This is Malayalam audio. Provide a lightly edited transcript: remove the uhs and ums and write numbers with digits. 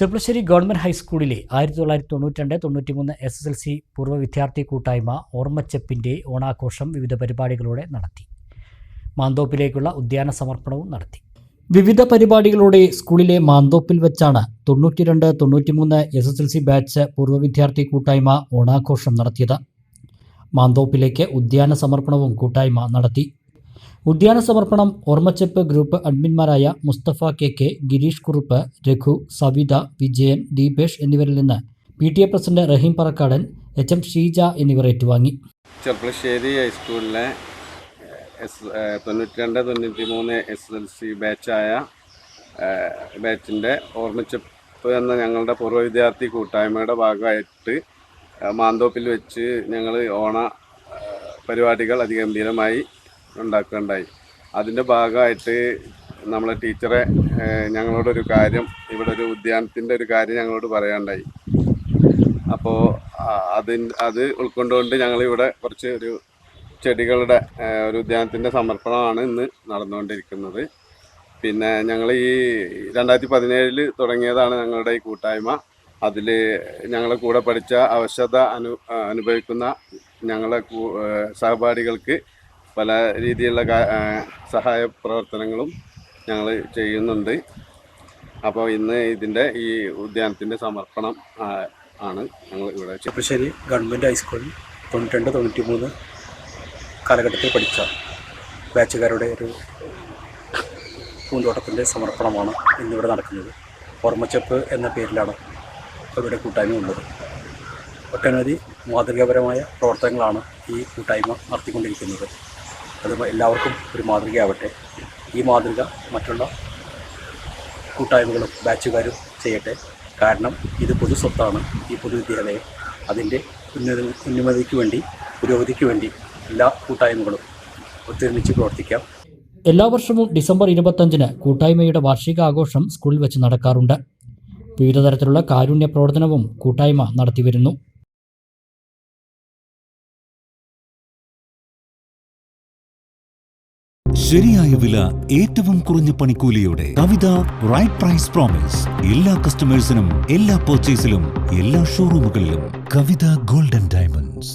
ചെർപ്പളശ്ശേരി ഗവൺമെന്റ് ഹൈസ്കൂളിലെ 1992-93 SSLC പൂർവ്വ വിദ്യാർത്ഥി കൂട്ടായ്മ ഓർമ്മച്ചെപ്പിന്റെ ഓണാഘോഷം വിവിധ പരിപാടികളോടെ നടത്തി. മാന്തോപ്പിലേക്കുള്ള ഉദ്യാന സമർപ്പണവും നടത്തി. വിവിധ പരിപാടികളോടെ സ്കൂളിലെ മാന്തോപ്പിൽ വെച്ചാണ് 92-93 SSLC ബാച്ച് പൂർവ്വ വിദ്യാർത്ഥി കൂട്ടായ്മ ഓണാഘോഷം നടത്തിയത്. മാന്തോപ്പിലേക്ക് ഉദ്യാന സമർപ്പണവും കൂട്ടായ്മ നടത്തി. ഉദ്യാന സമർപ്പണം ഓർമ്മച്ചെപ്പ് ഗ്രൂപ്പ് അഡ്മിന്മാരായ മുസ്തഫ KK, ഗിരീഷ് കുറുപ്പ്, രഘു, സവിത, വിജയൻ, ദീപേഷ് എന്നിവരിൽ നിന്ന് PTA പ്രസിഡന്റ് റഹീം പറക്കാടൻ, HM ഷീജ എന്നിവർ ഏറ്റുവാങ്ങി. ചെർപ്പളശ്ശേരി ഹൈസ്കൂളിലെ 92-93 SSLC ബാച്ചായ ബാച്ചിൻ്റെ ഓർമ്മച്ചെപ്പ് എന്ന ഞങ്ങളുടെ പൂർവ്വ വിദ്യാർത്ഥി കൂട്ടായ്മയുടെ ഭാഗമായിട്ട് മാന്തോപ്പിൽ വെച്ച് ഞങ്ങൾ ഓണ പരിപാടികൾ അതിഗംഭീരമായി ഉണ്ടാക്കുകയുണ്ടായി. അതിൻ്റെ ഭാഗമായിട്ട് നമ്മളെ ടീച്ചറെ ഞങ്ങളോടൊരു കാര്യം, ഇവിടെ ഒരു ഉദ്യാനത്തിൻ്റെ ഒരു കാര്യം ഞങ്ങളോട് പറയാനുണ്ടായി. അപ്പോൾ അത് ഉൾക്കൊണ്ടുകൊണ്ട് ഞങ്ങളിവിടെ കുറച്ച് ഒരു ചെടികളുടെ ഒരു ഉദ്യാനത്തിൻ്റെ സമർപ്പണമാണ് ഇന്ന് നടന്നുകൊണ്ടിരിക്കുന്നത്. പിന്നെ ഞങ്ങൾ ഈ 2017 തുടങ്ങിയതാണ് ഞങ്ങളുടെ ഈ കൂട്ടായ്മ. അതിൽ ഞങ്ങളെ കൂടെ പഠിച്ച അവശത അനുഭവിക്കുന്ന ഞങ്ങളെ സഹപാഠികൾക്ക് പല രീതിയിലുള്ള സഹായ പ്രവർത്തനങ്ങളും ഞങ്ങൾ ചെയ്യുന്നുണ്ട്. അപ്പോൾ ഇന്ന് ഇതിൻ്റെ ഈ ഉദ്യാനത്തിൻ്റെ സമർപ്പണം ആണ് ഞങ്ങൾ ഇവിടെ. ചെർപ്പളശ്ശേരി ഗവൺമെൻറ് ഹൈസ്കൂളിൽ 92-93 കാലഘട്ടത്തിൽ പഠിച്ച ബാച്ചുകാരുടെ ഒരു പൂന്തോട്ടത്തിൻ്റെ സമർപ്പണമാണ് ഇന്നിവിടെ നടക്കുന്നത്. ഓർമ്മച്ചെപ്പ് എന്ന പേരിലാണ് ഇവിടെ കൂട്ടായ്മ ഉള്ളത്. ഒട്ടനവധി മാതൃകാപരമായ പ്രവർത്തനങ്ങളാണ് ഈ കൂട്ടായ്മ നടത്തിക്കൊണ്ടിരിക്കുന്നത്. അത് എല്ലാവർക്കും ഒരു മാതൃകയാവട്ടെ. ഈ മാതൃക മറ്റുള്ള കൂട്ടായ്മകളും ബാച്ചുകാരും ചെയ്യട്ടെ. കാരണം ഇത് പൊതു സ്വത്താണ്. ഈ പൊതുവിദ്യാലയം അതിൻ്റെ ഉന്നതിക്ക് വേണ്ടി, പുരോഗതിക്ക് വേണ്ടി എല്ലാ കൂട്ടായ്മകളും ഒത്തൊരുമിച്ച് പ്രവർത്തിക്കാം. എല്ലാ വർഷവും ഡിസംബർ 25-ന് കൂട്ടായ്മയുടെ വാർഷികാഘോഷം സ്കൂളിൽ വെച്ച് നടക്കാറുണ്ട്. വിവിധ തരത്തിലുള്ള കാരുണ്യ പ്രവർത്തനവും കൂട്ടായ്മ നടത്തിവരുന്നു. ശരിയായ വില, ഏറ്റവും കുറഞ്ഞ പണിക്കൂലിയോടെ കവിത റൈറ്റ് പ്രൈസ് പ്രോമിസ്. എല്ലാ കസ്റ്റമേഴ്സിനും, എല്ലാ പർച്ചേസിലും, എല്ലാ ഷോറൂമുകളിലും കവിത ഗോൾഡൻ ഡയമണ്ട്സ്.